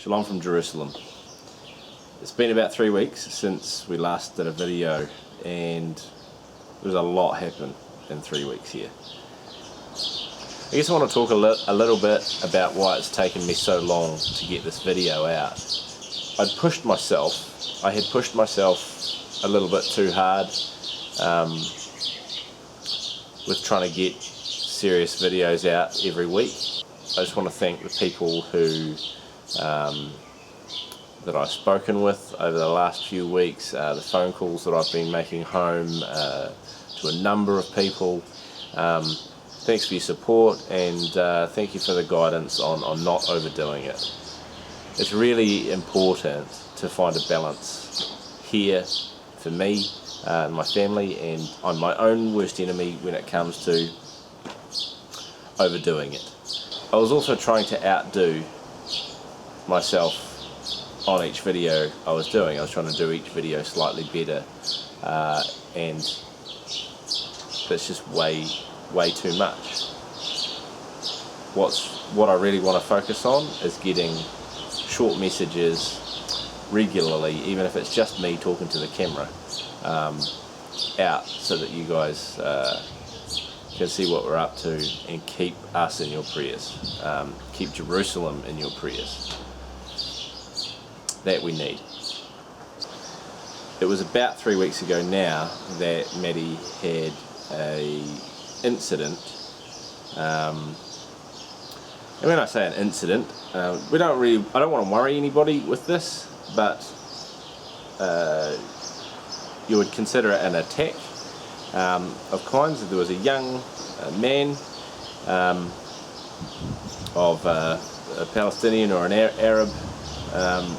Shalom from Jerusalem. It's been about 3 weeks since we last did a video, and there's a lot happened in 3 weeks here. I guess I want to talk a little bit about why it's taken me so long to get this video out. I had pushed myself a little bit too hard with trying to get serious videos out every week. I just want to thank the people who that I've spoken with over the last few weeks, the phone calls that I've been making home to a number of people. Thanks for your support, and thank you for the guidance on not overdoing it. It's really important to find a balance here for me and my family, and I'm my own worst enemy when it comes to overdoing it. I was also trying to outdo myself on each video I was doing. I was trying to do each video slightly better, and that's just way too much. What I really want to focus on is getting short messages regularly, even if it's just me talking to the camera, out so that you guys can see what we're up to, and keep us in your prayers. Keep Jerusalem in your prayers. That we need. It was about 3 weeks ago now that Maddie had a incident. And when I say an incident, I don't want to worry anybody with this, but you would consider it an attack of kinds. There was a young man of a Palestinian or an Arab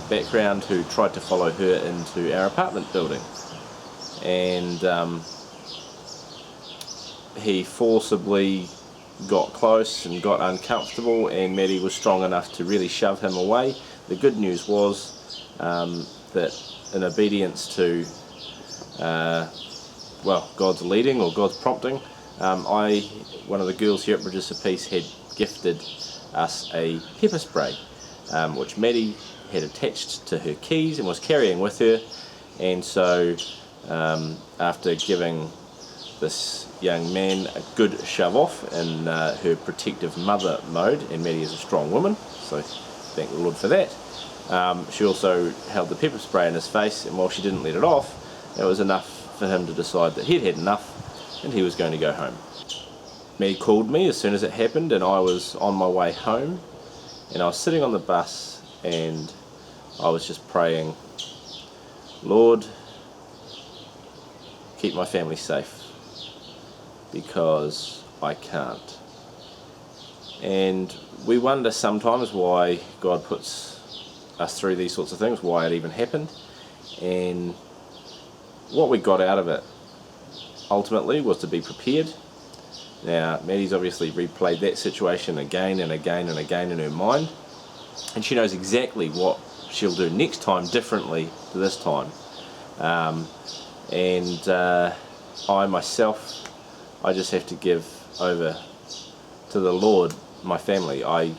background who tried to follow her into our apartment building, and he forcibly got close and got uncomfortable, and Maddie was strong enough to really shove him away. The good news was that in obedience to God's leading or God's prompting, one of the girls here at Bridges of Peace had gifted us a pepper spray, which Maddie had attached to her keys and was carrying with her. And so after giving this young man a good shove off in her protective mother mode, and Maddie is a strong woman, so thank the Lord for that, she also held the pepper spray in his face, and while she didn't let it off, it was enough for him to decide that he'd had enough and he was going to go home. Maddie called me as soon as it happened, and I was on my way home, and I was sitting on the bus, and I was just praying, Lord, keep my family safe, because I can't. And we wonder sometimes why God puts us through these sorts of things, why it even happened, and what we got out of it ultimately was to be prepared. Now, Maddie's obviously replayed that situation again and again and again in her mind, and she knows exactly what she'll do next time differently to this time. I myself, I just have to give over to the Lord my family. I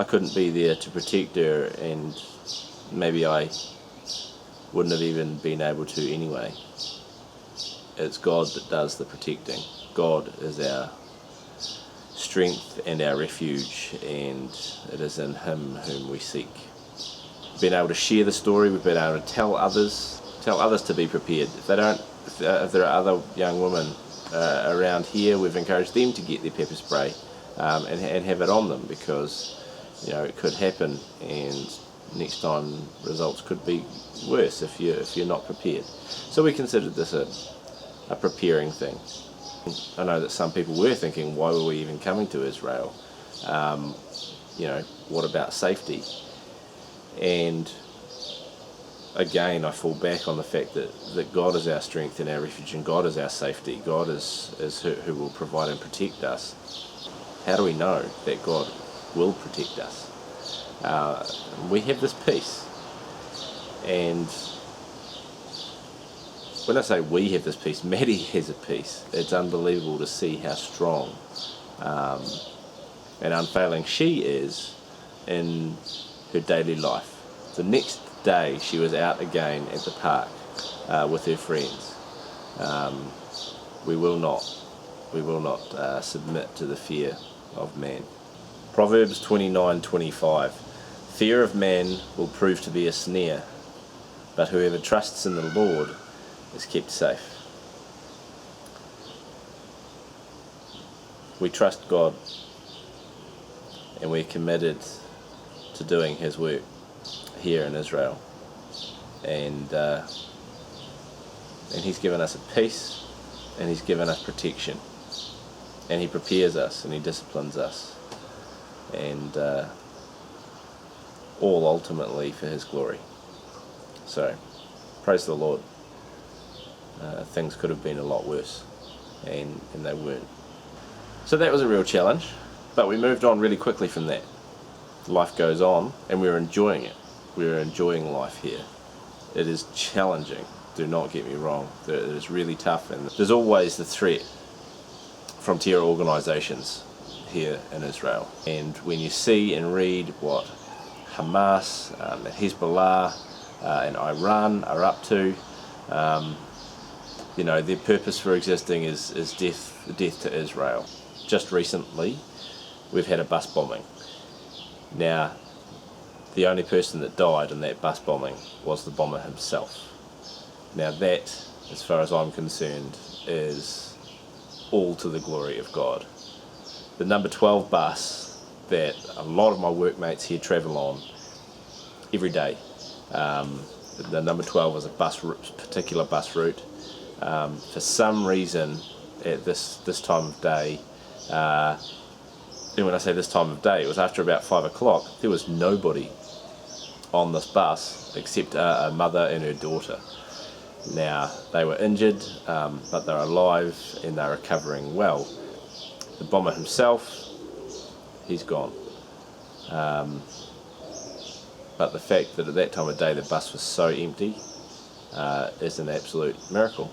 couldn't be there to protect her, and maybe I wouldn't have even been able to anyway. It's God that does the protecting. God is our strength and our refuge, and it is in Him whom we seek. We've been able to share the story. We've been able to tell others to be prepared. If there are other young women around here, we've encouraged them to get their pepper spray and have it on them, because it could happen, and next time results could be worse if you're not prepared. So we considered this a preparing thing. I know that some people were thinking, why were we even coming to Israel? What about safety? And again, I fall back on the fact that God is our strength and our refuge, and God is our safety. God is who will provide and protect us. How do we know that God will protect us? We have this peace, and when I say we have this peace, Maddie has a peace. It's unbelievable to see how strong and unfailing she is in her daily life. The next day she was out again at the park with her friends. We will not submit to the fear of man. Proverbs 29:25. Fear of man will prove to be a snare, but whoever trusts in the Lord is kept safe. We trust God, and we're committed to doing His work here in Israel, and He's given us a peace, and He's given us protection, and He prepares us and He disciplines us, and all ultimately for His glory. So praise the Lord. Things could have been a lot worse, and they weren't. So that was a real challenge, but we moved on really quickly from that. Life goes on, and we're enjoying it. We're enjoying life here. It is challenging, do not get me wrong. It is really tough, and there's always the threat from terror organisations here in Israel. And when you see and read what Hamas and Hezbollah and Iran are up to, their purpose for existing is death to Israel. Just recently, we've had a bus bombing. Now, the only person that died in that bus bombing was the bomber himself. Now that, as far as I'm concerned, is all to the glory of God. The number 12 bus that a lot of my workmates here travel on every day. The number 12 is a particular bus route. For some reason, at this time of day, and when I say this time of day, it was after about 5 o'clock, there was nobody on this bus except a mother and her daughter. Now, they were injured, but they're alive and they're recovering well. The bomber himself, he's gone. But the fact that at that time of day the bus was so empty is an absolute miracle.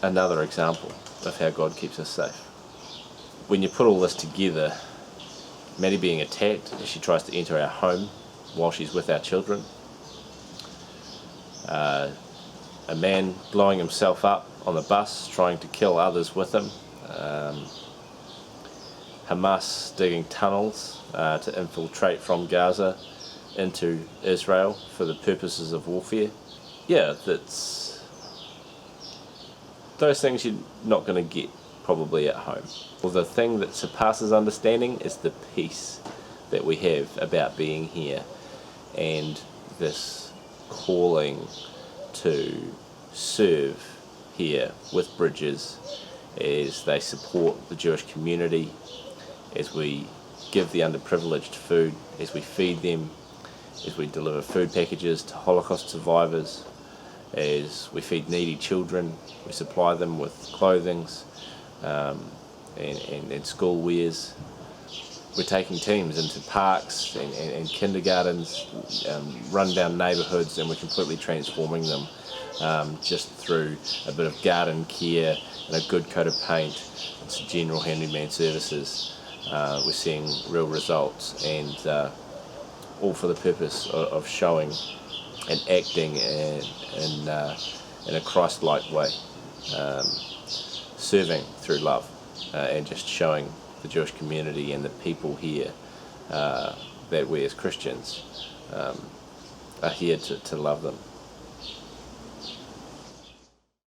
Another example of how God keeps us safe. When you put all this together, Maddie being attacked as she tries to enter our home while she's with our children, a man blowing himself up on the bus trying to kill others with him, Hamas digging tunnels to infiltrate from Gaza into Israel for the purposes of warfare. Yeah, those things you're not going to get probably at home. Well, the thing that surpasses understanding is the peace that we have about being here, and this calling to serve here with Bridges as they support the Jewish community, as we give the underprivileged food, as we feed them, as we deliver food packages to Holocaust survivors, as we feed needy children, we supply them with clothing and school wears. We're taking teams into parks and kindergartens, run down neighbourhoods, and we're completely transforming them just through a bit of garden care and a good coat of paint and some general handyman services. We're seeing real results, and all for the purpose of showing and acting in a Christ-like way, serving through love, and just showing the Jewish community and the people here that we as Christians are here to love them.